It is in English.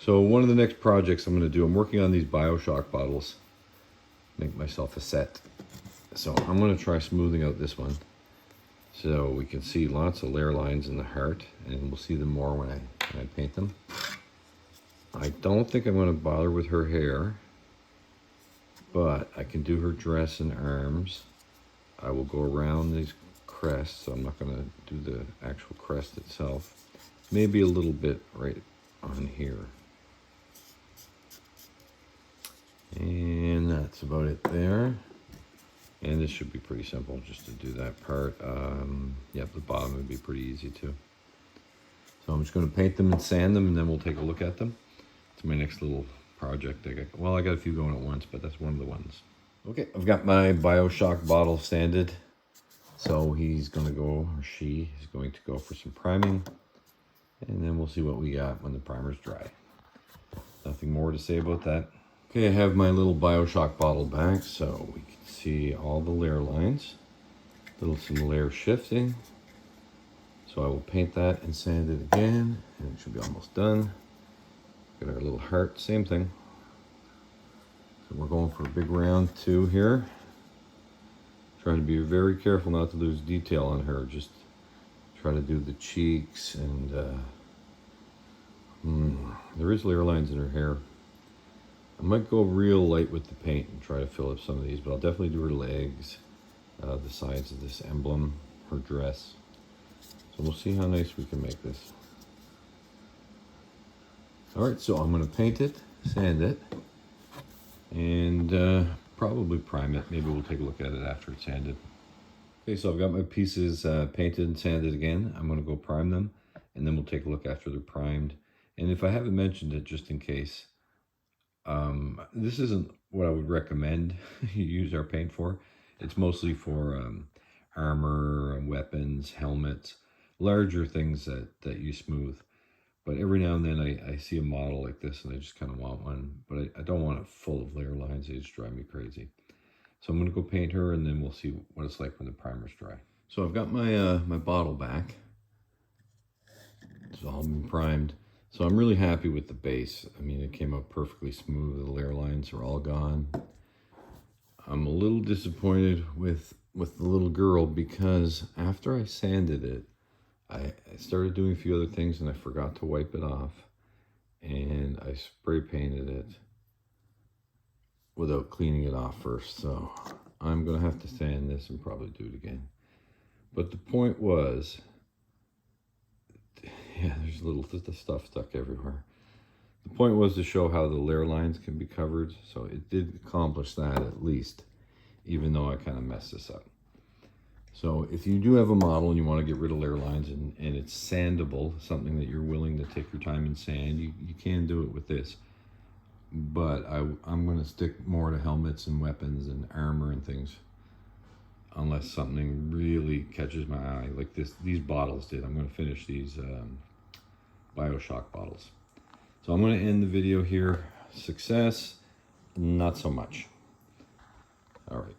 So one of the next projects I'm going to do, I'm working on these Bioshock bottles. Make myself a set. So I'm going to try smoothing out this one. So we can see lots of layer lines in the heart, and we'll see them more when I paint them. I don't think I'm going to bother with her hair, but I can do her dress and arms. I will go around these crests, so I'm not going to do the actual crest itself. Maybe a little bit right on here. And that's about it there. And this should be pretty simple just to do that part. Yep, the bottom would be pretty easy too. So I'm just going to paint them and sand them, and then we'll take a look at them. It's my next little project. I got a few going at once, but that's one of the ones. Okay, I've got my Bioshock bottle sanded. So he's going to go, or she is going to go for some priming. And then we'll see what we got when the primer's dry. Nothing more to say about that. Okay, I have my little Bioshock bottle back, so we can see all the layer lines. Some layer shifting. So I will paint that and sand it again, and it should be almost done. Got our little heart, same thing. So we're going for a big round 2 here. Trying to be very careful not to lose detail on her. Just try to do the cheeks, and there is layer lines in her hair. I might go real light with the paint and try to fill up some of these, but I'll definitely do her legs, the sides of this emblem, her dress. So we'll see how nice we can make this. All right, so I'm going to paint it, sand it, and probably prime it. Maybe we'll take a look at it after it's sanded. Okay, so I've got my pieces painted and sanded again. I'm going to go prime them, and then we'll take a look after they're primed. And if I haven't mentioned it, just in case, this isn't what I would recommend you use our paint for. It's mostly for armor, weapons, helmets, larger things that you smooth. But every now and then I see a model like this and I just kind of want one, but I don't want it full of layer lines. They just drive me crazy. So I'm going to go paint her, and then we'll see what it's like when the primer's dry. So I've got my my bottle back. It's all been primed. So I'm really happy with the base. I mean, it came out perfectly smooth. The layer lines are all gone. I'm a little disappointed with the little girl, because after I sanded it, I started doing a few other things and I forgot to wipe it off. And I spray painted it without cleaning it off first. So I'm going to have to sand this and probably do it again. But the point was, yeah, there's little stuff stuck everywhere. The point was to show how the layer lines can be covered. So it did accomplish that at least, even though I kind of messed this up. So if you do have a model and you want to get rid of layer lines and it's sandable, something that you're willing to take your time and sand, you can do it with this. But I'm going to stick more to helmets and weapons and armor and things, unless something really catches my eye, like these bottles did. I'm going to finish these Bioshock bottles. So I'm going to end the video here. Success, not so much. All right.